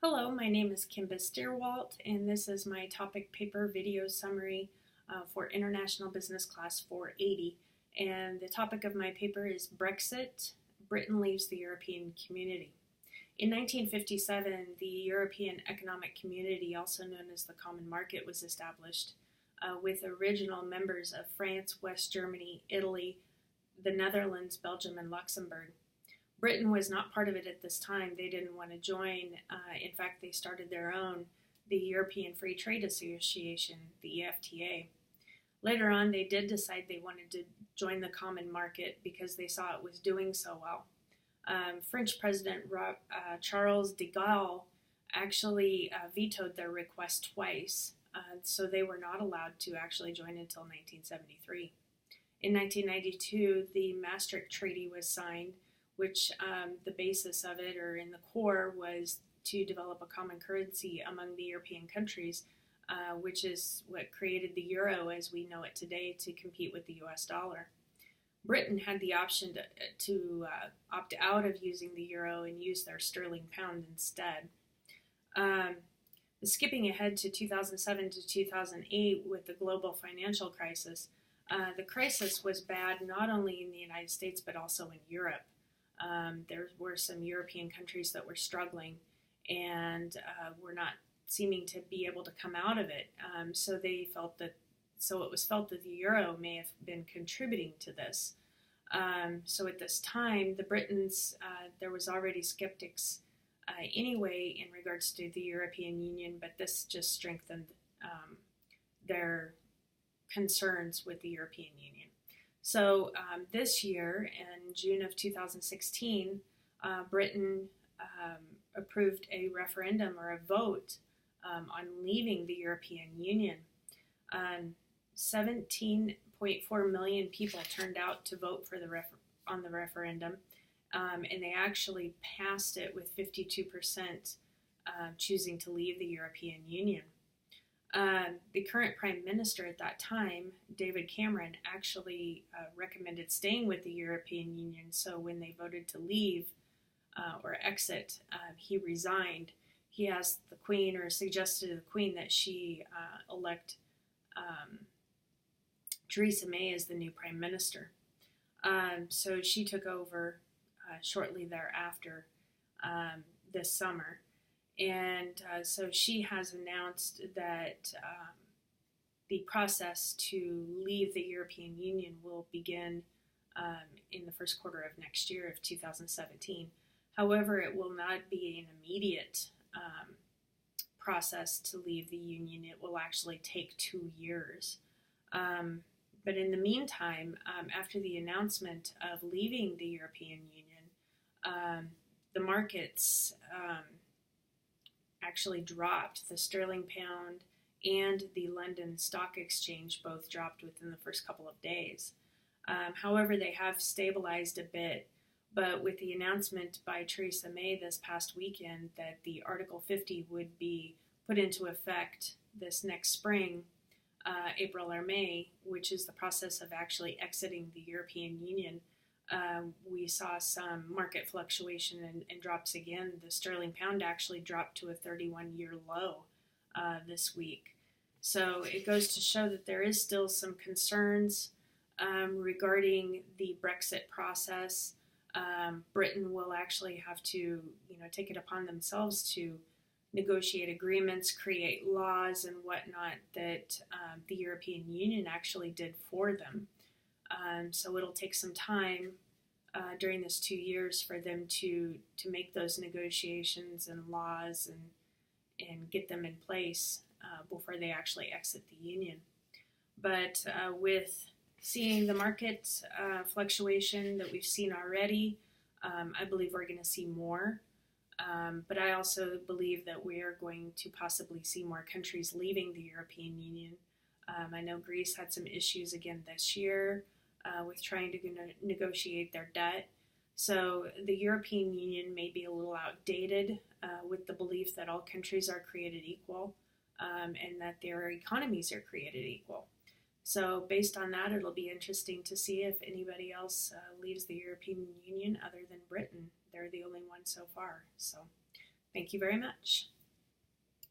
Hello, my name is Kimba Steerwalt, and this is my topic paper video summary for International Business Class 480. And the topic of my paper is Brexit, Britain leaves the European Community. In 1957, the European Economic Community, also known as the Common Market, was established with original members of France, West Germany, Italy, the Netherlands, Belgium, and Luxembourg. Britain was not part of it at this time. They didn't want to join. In fact, they started their own, the European Free Trade Association, the EFTA. Later on, they did decide they wanted to join the common market because they saw it was doing so well. French President Charles de Gaulle actually vetoed their request twice, so they were not allowed to actually join until 1973. In 1992, the Maastricht Treaty was signed, which the basis of it, or in the core, was to develop a common currency among the European countries, which is what created the euro as we know it today to compete with the US dollar. Britain had the option to opt out of using the euro and use their sterling pound instead. Skipping ahead to 2007 to 2008 with the global financial crisis, the crisis was bad not only in the United States but also in Europe. There were some European countries that were struggling and were not seeming to be able to come out of it. So it was felt that the euro may have been contributing to this. So at this time, the Britons, there was already skeptics anyway in regards to the European Union, but this just strengthened their concerns with the European Union. So this year, in June of 2016, Britain approved a referendum or a vote on leaving the European Union. 17.4 million people turned out to vote for on the referendum, and they actually passed it with 52% choosing to leave the European Union. The current Prime Minister at that time, David Cameron, actually recommended staying with the European Union. So when they voted to leave or exit, he resigned. He asked the Queen, or suggested to the Queen, that she elect Theresa May as the new Prime Minister. So she took over shortly thereafter this summer. And so she has announced that the process to leave the European Union will begin in the first quarter of next year, of 2017. However, it will not be an immediate process to leave the Union. It will actually take 2 years. But in the meantime, after the announcement of leaving the European Union, the markets actually dropped. The sterling pound and the London Stock Exchange both dropped within the first couple of days. However, they have stabilized a bit, but with the announcement by Theresa May this past weekend that the Article 50 would be put into effect this next spring, April or May, which is the process of actually exiting the European Union, we saw some market fluctuation and drops again. The sterling pound actually dropped to a 31-year low this week. So it goes to show that there is still some concerns regarding the Brexit process. Britain will actually have to, take it upon themselves to negotiate agreements, create laws and whatnot that the European Union actually did for them. So it'll take some time during this 2 years for them to make those negotiations and laws and get them in place before they actually exit the Union. But with seeing the market fluctuation that we've seen already, I believe we're going to see more. But I also believe that we are going to possibly see more countries leaving the European Union. I know Greece had some issues again this year with trying to negotiate their debt. So the European Union may be a little outdated with the belief that all countries are created equal and that their economies are created equal. So based on that, it'll be interesting to see if anybody else leaves the European Union other than Britain. They're the only one so far. So thank you very much.